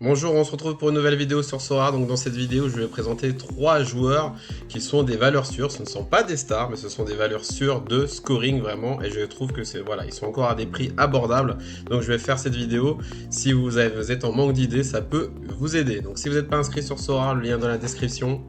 Bonjour, on se retrouve pour une nouvelle vidéo sur Sora. Donc dans cette vidéo, je vais présenter 3 joueurs qui sont des valeurs sûres. Ce ne sont pas des stars, mais ce sont des valeurs sûres de scoring vraiment. Et je trouve que ils sont encore à des prix abordables. Donc je vais faire cette vidéo. Si vous êtes en manque d'idées, ça peut vous aider. Donc si vous n'êtes pas inscrit sur Sora, le lien dans la description.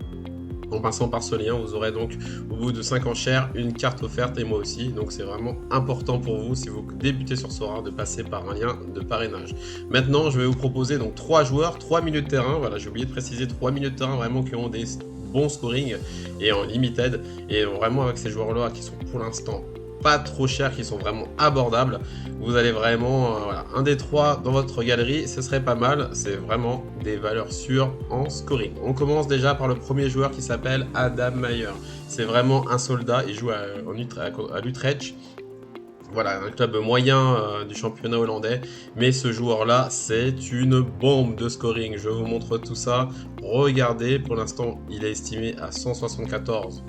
En passant par ce lien, vous aurez donc au bout de 5 enchères une carte offerte et moi aussi. Donc c'est vraiment important pour vous si vous débutez sur Sora de passer par un lien de parrainage. Maintenant, je vais vous proposer donc 3 joueurs, 3 milieux de terrain. Voilà, j'ai oublié de préciser 3 milieux de terrain vraiment qui ont des bons scoring et en limited. Et vraiment avec ces joueurs-là qui sont pour l'instant pas trop chers, qui sont vraiment abordables, vous allez vraiment voilà, un des 3 dans votre galerie, ce serait pas mal. C'est vraiment des valeurs sûres en scoring. On commence déjà par le premier joueur qui s'appelle Adam Meyer. C'est vraiment un soldat, il joue à l'Utrecht. Voilà, un club moyen du championnat hollandais, mais ce joueur-là, c'est une bombe de scoring. Je vous montre tout ça. Regardez, pour l'instant, il est estimé à 174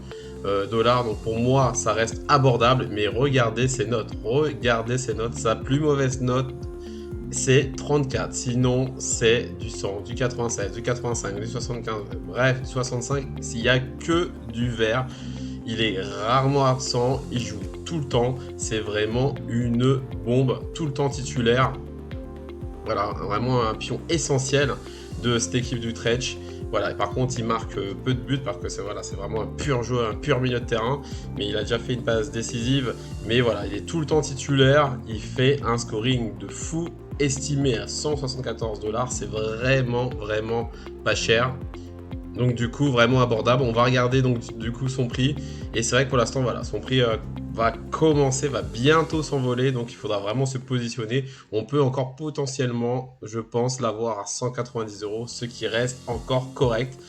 dollars. Donc pour moi, ça reste abordable, mais regardez ses notes. Regardez ses notes. Sa plus mauvaise note, c'est 34. Sinon, c'est du 100, du 96, du 85, du 75, bref, du 65. S'il n'y a que du vert. Il est rarement absent, il joue tout le temps, c'est vraiment une bombe, tout le temps titulaire. Voilà, vraiment un pion essentiel de cette équipe d'Utrecht. Voilà, et par contre, il marque peu de buts parce que c'est vraiment un pur joueur, un pur milieu de terrain. Mais il a déjà fait une passe décisive. Mais voilà, il est tout le temps titulaire. Il fait un scoring de fou, estimé à 174 dollars. C'est vraiment pas cher. Donc du coup vraiment abordable. On va regarder donc du coup son prix. Et c'est vrai que pour l'instant voilà, son prix va bientôt s'envoler. Donc il faudra vraiment se positionner. On peut encore potentiellement, je pense, l'avoir à 190 euros, ce qui reste encore correct.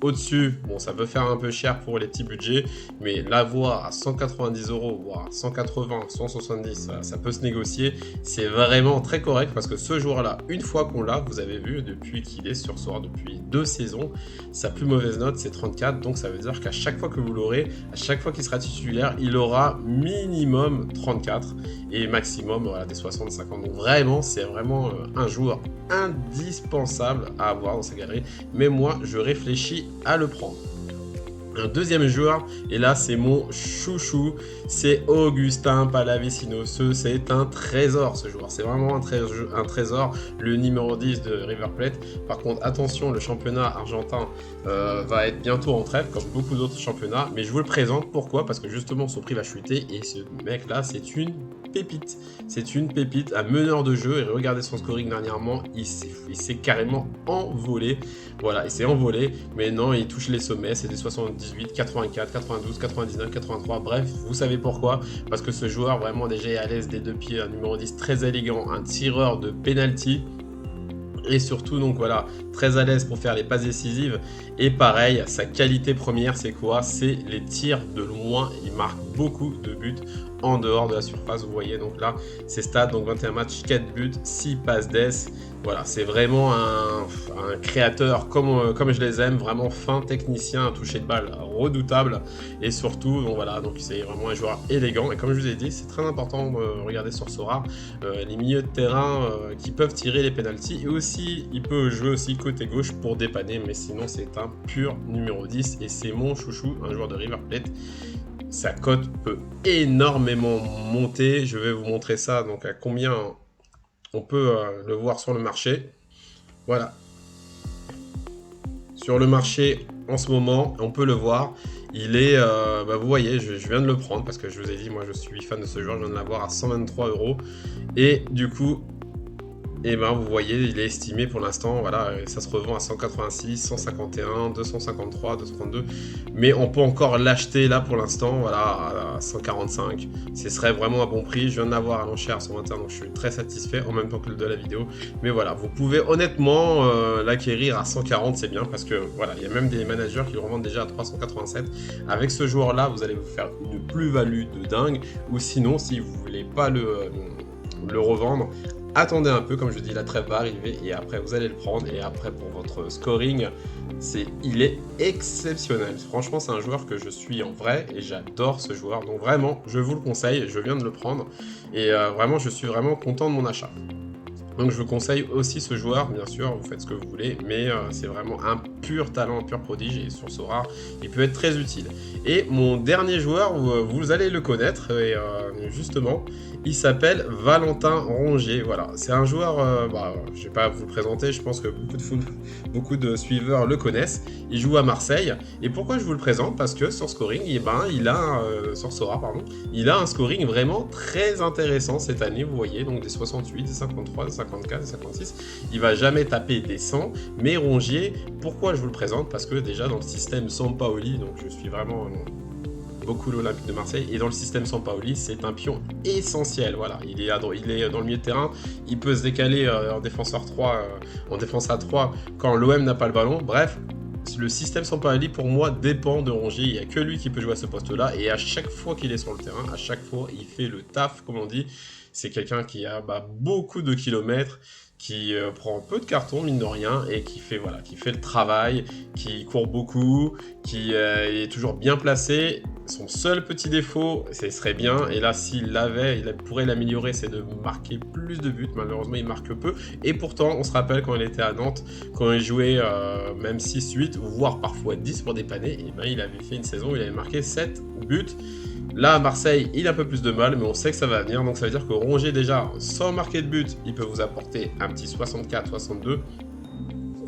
Au-dessus, bon, ça peut faire un peu cher pour les petits budgets, mais l'avoir à 190 euros, voire 180, 170, ça peut se négocier. C'est vraiment très correct parce que ce joueur-là, une fois qu'on l'a, vous avez vu, depuis qu'il est sur Sora, depuis 2 saisons, sa plus mauvaise note, c'est 34. Donc ça veut dire qu'à chaque fois que vous l'aurez, à chaque fois qu'il sera titulaire, il aura minimum 34 et maximum voilà, des 60, 50. Donc vraiment, c'est vraiment un joueur indispensable à avoir dans sa galerie. Mais moi, je réfléchis à le prendre. Un deuxième joueur, et là c'est mon chouchou, c'est Augustin Palavecino. C'est un trésor ce joueur, c'est vraiment un trésor, le numéro 10 de River Plate. Par contre attention, le championnat argentin va être bientôt en trêve comme beaucoup d'autres championnats, mais je vous le présente, pourquoi? Parce que justement son prix va chuter et ce mec là c'est une pépite. C'est une pépite, un meneur de jeu, et regardez son scoring dernièrement, il s'est carrément envolé. Voilà, il s'est envolé, mais non, il touche les sommets, c'est des 78, 84, 92, 99, 83, bref, vous savez pourquoi, parce que ce joueur vraiment déjà est à l'aise des deux pieds, un numéro 10 très élégant, un tireur de penalty, et surtout donc voilà, très à l'aise pour faire les passes décisives. Et pareil, sa qualité première c'est quoi? C'est les tirs de loin. Il marque beaucoup de buts en dehors de la surface. Vous voyez donc là ses stats, donc 21 matchs, 4 buts, 6 passes d'ess. Voilà, c'est vraiment un créateur comme je les aime, vraiment fin technicien, un toucher de balle redoutable. Et surtout, donc voilà, donc c'est vraiment un joueur élégant. Et comme je vous ai dit, c'est très important de regarder sur Sora les milieux de terrain qui peuvent tirer les pénaltys. Et aussi, il peut jouer aussi côté gauche pour dépanner, mais sinon c'est un pur numéro 10 et c'est mon chouchou, un joueur de River Plate. Sa cote peut énormément monter. Je vais vous montrer ça, donc à combien on peut le voir sur le marché. Voilà. Sur le marché en ce moment, on peut le voir. Il est, vous voyez, je viens de le prendre parce que je vous ai dit, moi je suis fan de ce joueur, je viens de l'avoir à 123 euros. Et du coup, et ben vous voyez, il est estimé pour l'instant, voilà, ça se revend à 186, 151, 253, 232, mais on peut encore l'acheter là pour l'instant, voilà, à 145. Ce serait vraiment un bon prix. Je viens de l'avoir à l'enchère à 121, donc je suis très satisfait en même temps que le de la vidéo. Mais voilà, vous pouvez honnêtement l'acquérir à 140, c'est bien parce que voilà, il y a même des managers qui le revendent déjà à 387. Avec ce joueur-là, vous allez vous faire une plus-value de dingue. Ou sinon, si vous voulez pas le revendre, attendez un peu, comme je dis, la trêve va arriver et après vous allez le prendre. Et après pour votre scoring, il est exceptionnel. Franchement, c'est un joueur que je suis en vrai et j'adore ce joueur. Donc vraiment, je vous le conseille, je viens de le prendre et vraiment, je suis vraiment content de mon achat. Donc je vous conseille aussi ce joueur, bien sûr, vous faites ce que vous voulez, mais c'est vraiment un pur talent, un pur prodige, et sur ce rare, il peut être très utile. Et mon dernier joueur, vous allez le connaître, et justement, il s'appelle Valentin Rongier, voilà. C'est un joueur, je vais pas vous le présenter, je pense que beaucoup de suiveurs le connaissent. Il joue à Marseille, et pourquoi je vous le présente? Parce que sur scoring, sur Sora, pardon, il a un scoring vraiment très intéressant cette année, vous voyez, donc des 68, des 53, des 54, des 56. Il va jamais taper des 100, mais Rongier, pourquoi je vous le présente? Parce que déjà dans le système Sampaoli, donc je suis vraiment beaucoup l'Olympique de Marseille, et dans le système Sampaoli, c'est un pion essentiel. Voilà, il est dans le milieu de terrain, il peut se décaler en défenseur 3, en défense à 3 quand l'OM n'a pas le ballon. Bref, le système Sampaoli pour moi dépend de Rongier, il n'y a que lui qui peut jouer à ce poste-là, et à chaque fois qu'il est sur le terrain, à chaque fois il fait le taf, comme on dit. C'est quelqu'un qui a beaucoup de kilomètres, qui prend peu de cartons, mine de rien, et qui fait le travail, qui court beaucoup, qui est toujours bien placé. Son seul petit défaut, ce serait bien, et là s'il l'avait, il pourrait l'améliorer, c'est de marquer plus de buts. Malheureusement, il marque peu, et pourtant, on se rappelle quand il était à Nantes, quand il jouait même 6-8, voire parfois 10 pour dépanner, et il avait fait une saison où il avait marqué 7 buts. Là, à Marseille, il a un peu plus de mal, mais on sait que ça va venir. Donc ça veut dire que Rongier, déjà, sans marquer de but, il peut vous apporter un petit 64-62.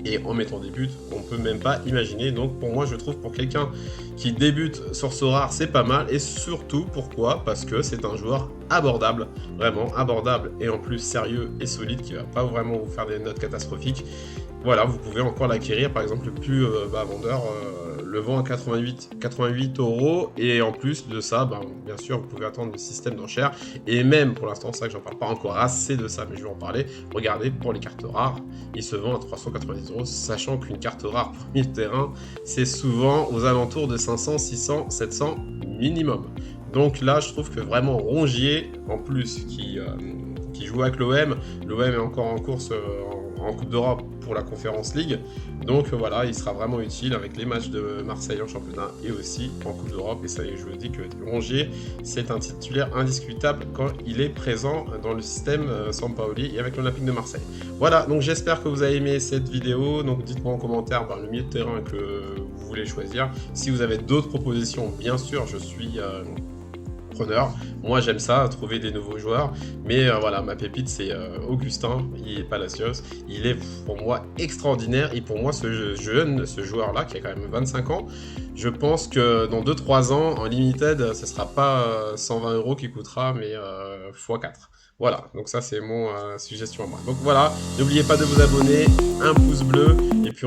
Et en mettant des buts, on peut même pas imaginer. Donc pour moi, je trouve pour quelqu'un qui débute sur ce rare, c'est pas mal. Et surtout, pourquoi? Parce que c'est un joueur abordable, vraiment abordable, et en plus sérieux et solide, qui va pas vraiment vous faire des notes catastrophiques. Voilà, vous pouvez encore l'acquérir, par exemple, le plus vendeur le vend à 88 €, et en plus de ça, bien sûr, vous pouvez attendre le système d'enchères, et même, pour l'instant, c'est ça que j'en parle pas encore assez de ça, mais je vais en parler. Regardez, pour les cartes rares, il se vend à 390 €, sachant qu'une carte rare premier terrain, c'est souvent aux alentours de 500, 600, 700 minimum. Donc là, je trouve que vraiment Rongier, en plus, qui joue avec l'OM est encore en course en Coupe d'Europe pour la Conference League. Donc voilà, il sera vraiment utile avec les matchs de Marseille en championnat et aussi en Coupe d'Europe. Et ça, je vous dis que Rongier, c'est un titulaire indiscutable quand il est présent dans le système Sampaoli et avec l'Olympique de Marseille. Voilà, donc j'espère que vous avez aimé cette vidéo. Donc dites-moi en commentaire le milieu de terrain que vous voulez choisir. Si vous avez d'autres propositions, bien sûr, je suis preneur. Moi j'aime ça, trouver des nouveaux joueurs, mais voilà, ma pépite c'est Augustin, il est Palacios, il est pour moi extraordinaire, et pour moi ce joueur là qui a quand même 25 ans, je pense que dans 2-3 ans en limited, ce sera pas 120 € qui coûtera, mais x4. Voilà, donc ça c'est mon suggestion à moi. Donc voilà, n'oubliez pas de vous abonner, un pouce bleu, et puis